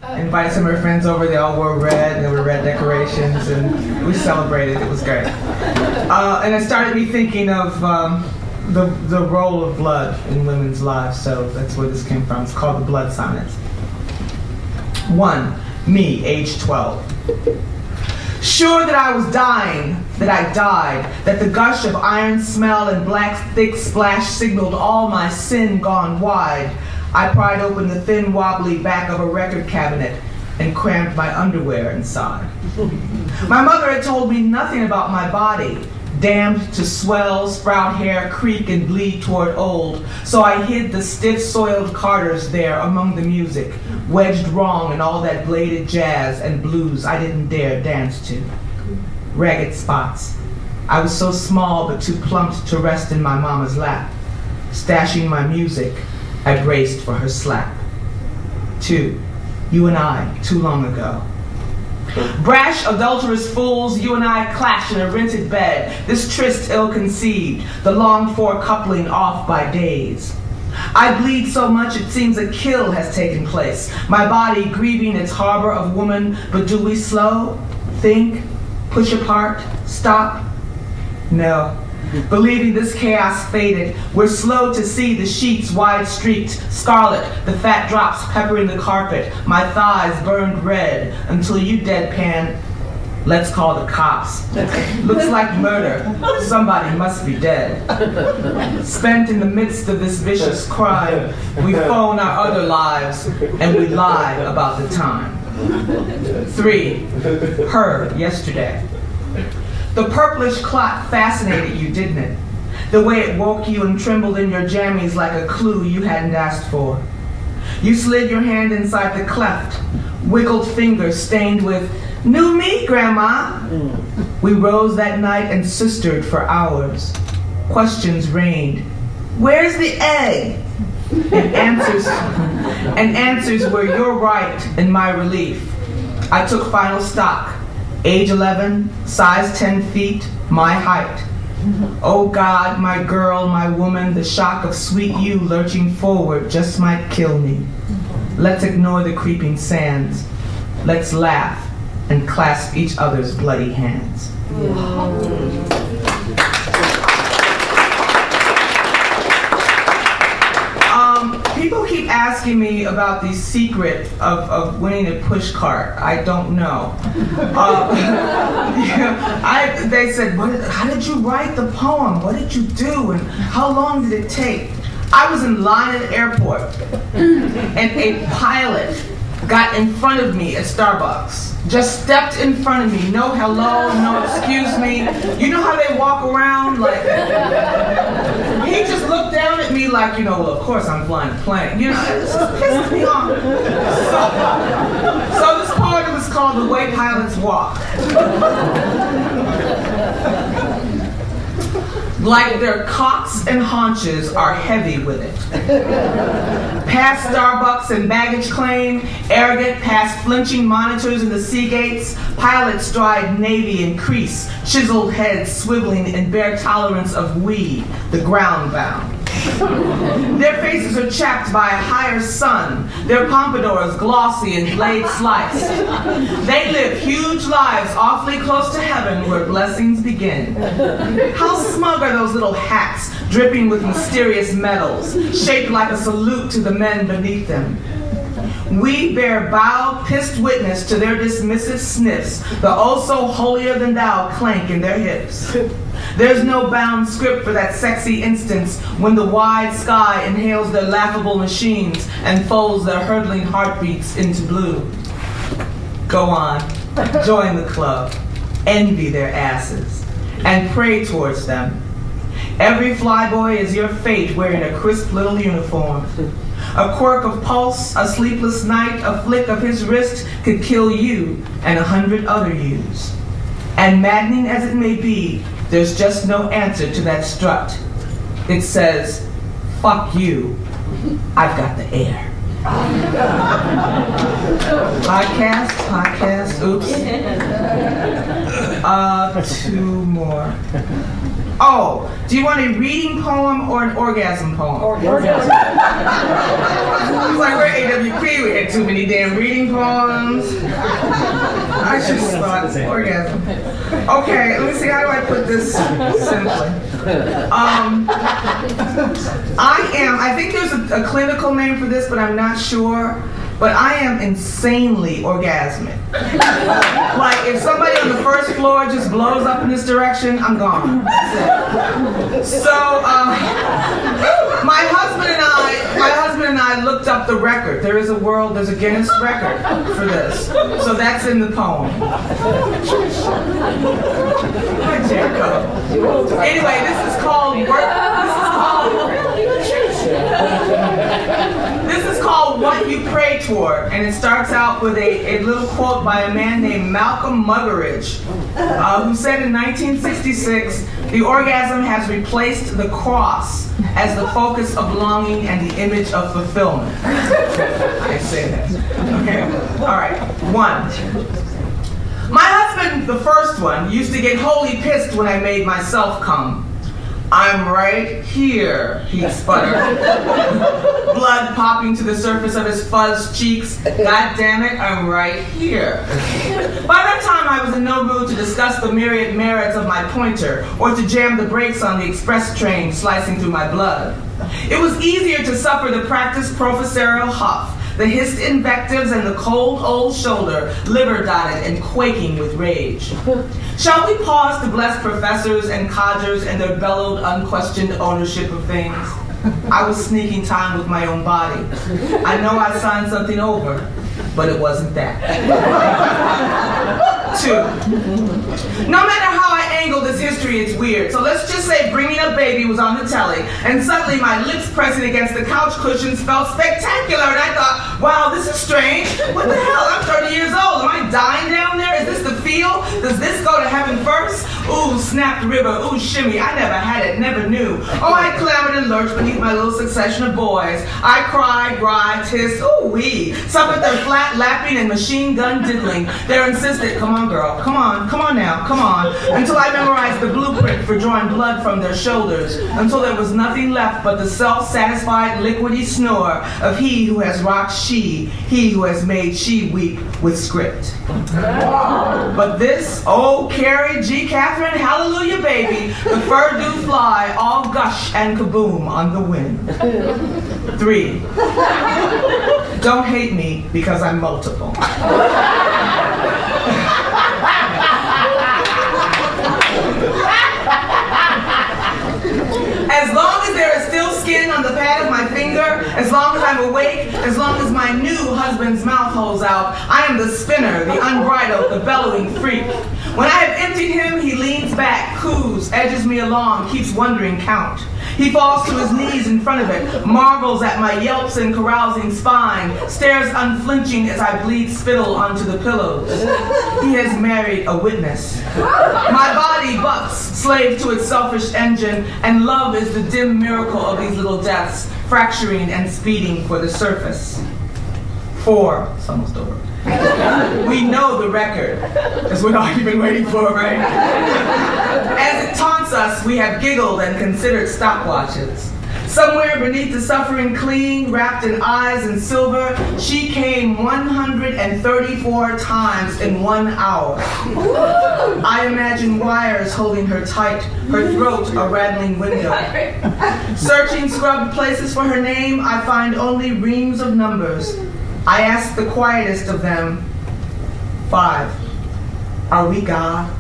Invited some of her friends over. They all wore red, and there were red decorations, and we celebrated. It was great. And it started me thinking of the role of blood in women's lives, so that's where this came from. It's called the Blood Sonnet. 1. Me, age 12. Sure that I was dying, that I died, that the gush of iron smell and black thick splash signaled all my sin gone wide, I pried open the thin wobbly back of a record cabinet and crammed my underwear inside. My mother had told me nothing about my body, damned to swell, sprout hair, creak, and bleed toward old, so I hid the stiff soiled Carters there among the music, wedged wrong in all that bladed jazz and blues I didn't dare dance to. Ragged spots. I was so small but too plump to rest in my mama's lap. Stashing my music, I braced for her slap. 2. You and I, too long ago. Brash, adulterous fools, you and I clash in a rented bed, this tryst ill-conceived, the longed-for coupling off by days. I bleed so much it seems a kill has taken place, my body grieving its harbor of woman, but do we slow, think, push apart, stop? No. Believing this chaos faded, we're slow to see the sheets wide-streaked, scarlet, the fat drops peppering the carpet, my thighs burned red, until you deadpan, let's call the cops. Looks like murder, somebody must be dead. Spent in the midst of this vicious crime, we phone our other lives, and we lie about the time. 3. Her, yesterday. The purplish clot fascinated you, didn't it? The way it woke you and trembled in your jammies like a clue you hadn't asked for. You slid your hand inside the cleft, wiggled fingers stained with, "New me, Grandma." We rose that night and sistered for hours. Questions rained. Where's the egg? And answers were your right and my relief. I took final stock. Age 11, size 10 feet, my height. Oh God, my girl, my woman, the shock of sweet you lurching forward just might kill me. Let's ignore the creeping sands. Let's laugh and clasp each other's bloody hands. People keep asking me about the secret of winning a pushcart. I don't know. They said, how did you write the poem? What did you do? And how long did it take? I was in line at the airport, and a pilot got in front of me at Starbucks. Just stepped in front of me. No hello, no excuse me. You know how they walk around? Like, he just looked down at me like, well, of course I'm flying a plane. It just pissed me off. So this poem was called The Way Pilots Walk. Like their cocks and haunches are heavy with it. Past Starbucks and baggage claim, arrogant past flinching monitors in the sea gates, pilots stride navy and crease, chiseled heads swiveling in bare tolerance of we, the ground bound. Their faces are chapped by a higher sun, their pompadours glossy and blade sliced. They live huge lives awfully close to heaven where blessings begin. How smug are those little hats dripping with mysterious metals, shaped like a salute to the men beneath them. We bear bowed, pissed witness to their dismissive sniffs, the oh-so holier-than-thou clank in their hips. There's no bound script for that sexy instance when the wide sky inhales their laughable machines and folds their hurtling heartbeats into blue. Go on, join the club, envy their asses, and pray towards them. Every flyboy is your fate wearing a crisp little uniform. A quirk of pulse, a sleepless night, a flick of his wrist could kill you and 100 other yous. And maddening as it may be, there's just no answer to that strut. It says, fuck you, I've got the air. Podcast, oops. 2 more. Oh, do you want a reading poem or an orgasm poem? Orgasm. It's like we're AWP, we had too many damn reading poems. I just thought orgasm. Okay, let me see, how do I put this simply? I think there's a clinical name for this, but I'm not sure. But I am insanely orgasmic. Like, if somebody on the first floor just blows up in this direction, I'm gone. So, my husband and I looked up the record. There's a Guinness record for this. So that's in the poem. Anyway, this is called What You Pray Toward, and it starts out with a little quote by a man named Malcolm Muggeridge, who said in 1966, "The orgasm has replaced the cross as the focus of longing and the image of fulfillment." I say that. Okay, all right, 1. My husband, the first one, used to get wholly pissed when I made myself come. "I'm right here," he sputtered, blood popping to the surface of his fuzzed cheeks. "God damn it, I'm right here." By that time, I was in no mood to discuss the myriad merits of my pointer or to jam the brakes on the express train slicing through my blood. It was easier to suffer the practiced professorial huff, the hissed invectives, and the cold old shoulder, liver-dotted and quaking with rage. Shall we pause to bless professors and codgers and their bellowed, unquestioned ownership of things? I was sneaking time with my own body. I know I signed something over, but it wasn't that. 2. No matter how I angle this history, it's weird. So let's just say Bringing Up Baby was on the telly, and suddenly my lips pressing against the couch cushions felt spectacular, and I thought, wow, this is strange. What the hell? I'm 30 years old. Am I dying down there? Is this the feel? Does this go to heaven first? Ooh, snapped river. Ooh, shimmy. I never had it, never knew. Oh, I clambered and lurched beneath my little succession of boys. I cried, writhed, hissed, ooh wee, suffered their flat lapping and machine gun diddling. Their insistent, come on girl, come on now, come on, until I memorized the blueprint for drawing blood from their shoulders, until there was nothing left but the self-satisfied liquidy snore of he who has rocked she, he who has made she weep with script. But this, oh Carrie G. Catherine, hallelujah baby, the fur do fly, all gush and kaboom on the wind. 3. Don't hate me because I'm multiple. As long as there is still skin on the pad of my finger, as long as I'm awake, as long as my new husband's mouth holds out, I am the spinner, the unbridled, the bellowing freak. When I have emptied him, he leans back, coos, edges me along, keeps wondering count. He falls to his knees in front of it, marvels at my yelps and carousing spine, stares unflinching as I bleed spittle onto the pillows. He has married a witness. My body bucks, slave to its selfish engine, and love is the dim miracle of these little deaths, fracturing and speeding for the surface. 4. It's almost over. We know the record. That's what I've been waiting for, right? As it taunts us, we have giggled and considered stopwatches. Somewhere beneath the suffering clean, wrapped in eyes and silver, she came 134 times in 1 hour. I imagine wires holding her tight, her throat a rattling window. Searching scrubbed places for her name, I find only reams of numbers. I ask the quietest of them, 5. Are we God?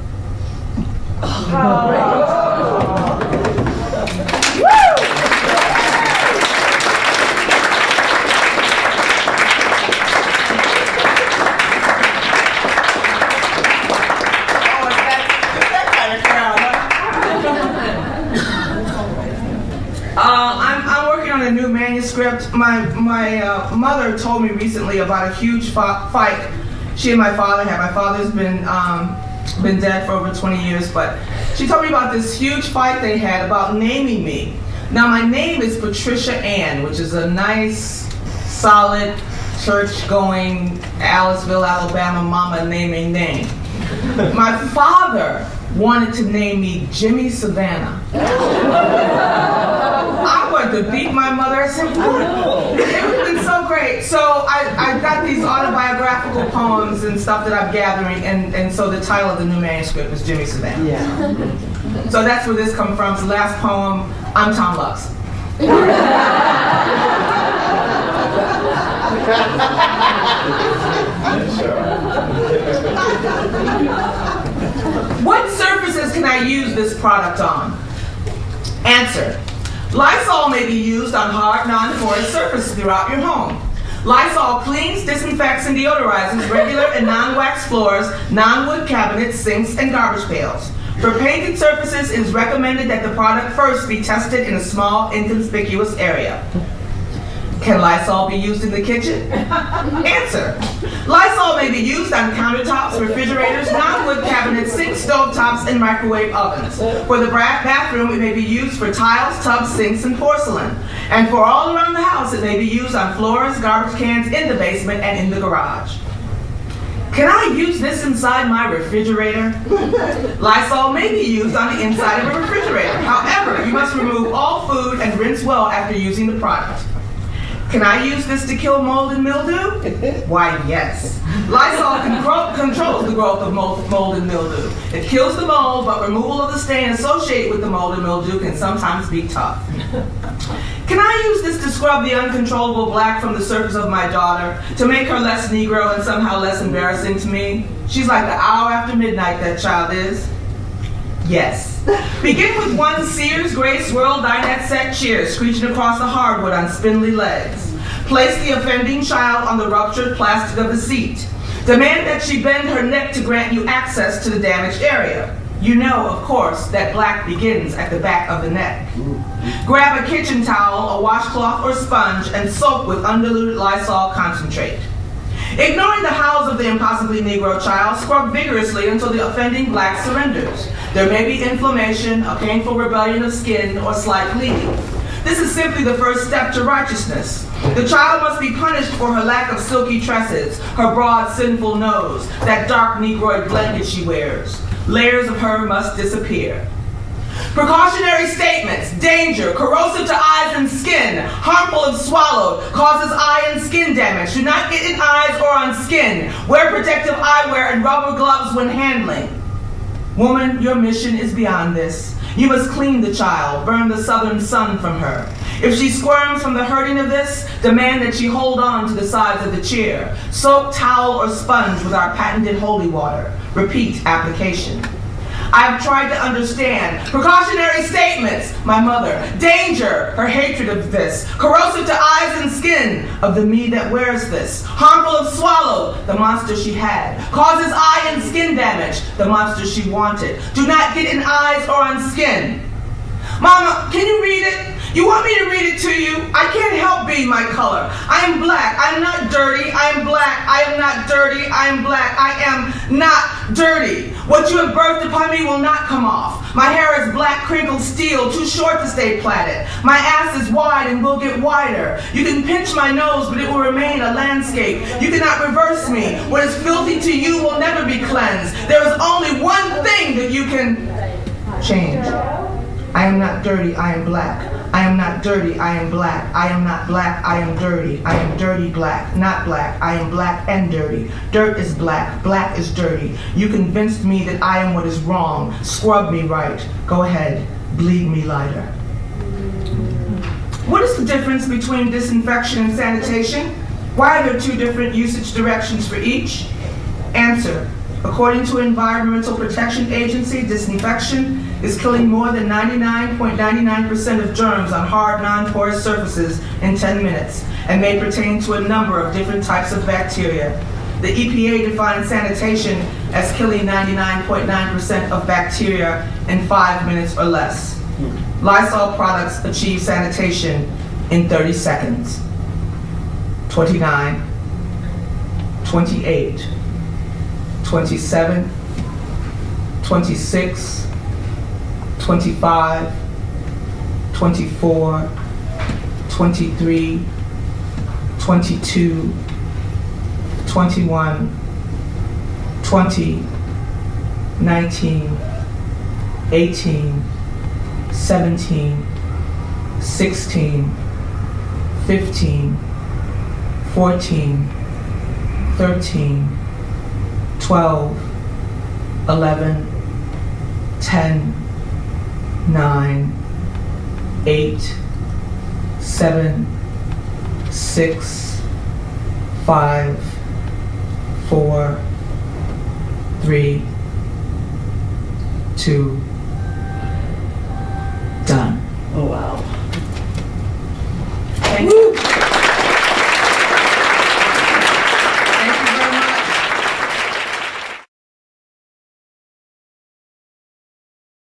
I'm working on a new manuscript. My mother told me recently about a huge fight she and my father had. My father's been dead for over 20 years, but she told me about this huge fight they had about naming me. Now my name is Patricia Ann, which is a nice, solid, church-going, Aliceville, Alabama mama naming name. My father wanted to name me Jimmy Savannah. I wanted to beat my mother. I said, what? It would have been so great great. So I've got these autobiographical poems and stuff that I'm gathering, and so the title of the new manuscript is Jimmy Savannah. Yeah. So that's where this comes from. It's the last poem. I'm Tom Lux. What surfaces can I use this product on? Answer. Lysol may be used on hard, non-porous surfaces throughout your home. Lysol cleans, disinfects, and deodorizes regular and non-wax floors, non-wood cabinets, sinks, and garbage pails. For painted surfaces, it is recommended that the product first be tested in a small, inconspicuous area. Can Lysol be used in the kitchen? Answer. Lysol may be used on countertops, refrigerators, non-wood cabinets, sinks, stovetops, and microwave ovens. For the bathroom, it may be used for tiles, tubs, sinks, and porcelain. And for all around the house, it may be used on floors, garbage cans, in the basement, and in the garage. Can I use this inside my refrigerator? Lysol may be used on the inside of a refrigerator. However, you must remove all food and rinse well after using the product. Can I use this to kill mold and mildew? Why, yes. Lysol controls the growth of mold and mildew. It kills the mold, but removal of the stain associated with the mold and mildew can sometimes be tough. Can I use this to scrub the uncontrollable black from the surface of my daughter, to make her less Negro and somehow less embarrassing to me? She's like the hour after midnight, that child is. Yes. Begin with one Sears gray swirl dinette set chair screeching across the hardwood on spindly legs. Place the offending child on the ruptured plastic of the seat. Demand that she bend her neck to grant you access to the damaged area. You know, of course, that black begins at the back of the neck. Grab a kitchen towel, a washcloth, or sponge and soak with undiluted Lysol concentrate. Ignoring the howls of the impossibly Negro child, scrub vigorously until the offending black surrenders. There may be inflammation, a painful rebellion of skin, or slight bleeding. This is simply the first step to righteousness. The child must be punished for her lack of silky tresses, her broad, sinful nose, that dark Negroid blanket she wears. Layers of her must disappear. Precautionary statements: danger, corrosive to eyes and skin, harmful if swallowed, causes eye and skin damage. Do not get in eyes or on skin. Wear protective eyewear and rubber gloves when handling. Woman, your mission is beyond this. You must clean the child, burn the southern sun from her. If she squirms from the hurting of this, demand that she hold on to the sides of the chair. Soak towel or sponge with our patented holy water. Repeat application. I have tried to understand. Precautionary statements: my mother. Danger, her hatred of this. Corrosive to eyes and skin, of the me that wears this. Harmful if swallowed, the monster she had. Causes eye and skin damage, the monster she wanted. Do not get in eyes or on skin. Mama, can you read it? You want me to read it to you? I can't help being my color. I am black. I am not dirty. I am black. I am not dirty. I am black. I am not dirty. What you have birthed upon me will not come off. My hair is black, crinkled steel, too short to stay plaited. My ass is wide and will get wider. You can pinch my nose, but it will remain a landscape. You cannot reverse me. What is filthy to you will never be cleansed. There is only one thing that you can change. I am not dirty, I am black. I am not dirty, I am black. I am not black, I am dirty. I am dirty black, not black. I am black and dirty. Dirt is black, black is dirty. You convinced me that I am what is wrong. Scrub me right. Go ahead, bleed me lighter. What is the difference between disinfection and sanitation? Why are there two different usage directions for each? Answer. According to Environmental Protection Agency, disinfection is killing more than 99.99% of germs on hard, non-porous surfaces in 10 minutes and may pertain to a number of different types of bacteria. The EPA defines sanitation as killing 99.9% of bacteria in 5 minutes or less. Lysol products achieve sanitation in 30 seconds. 29, 28, 27, 26, 25, 24, 23, 22, 21, 20, 19, 18, 17, 16, 15, 14, 13, 12, 11, 10, 9, 8, 7, 6, 5, 4, 3, 2, done. Oh, wow. Thank you.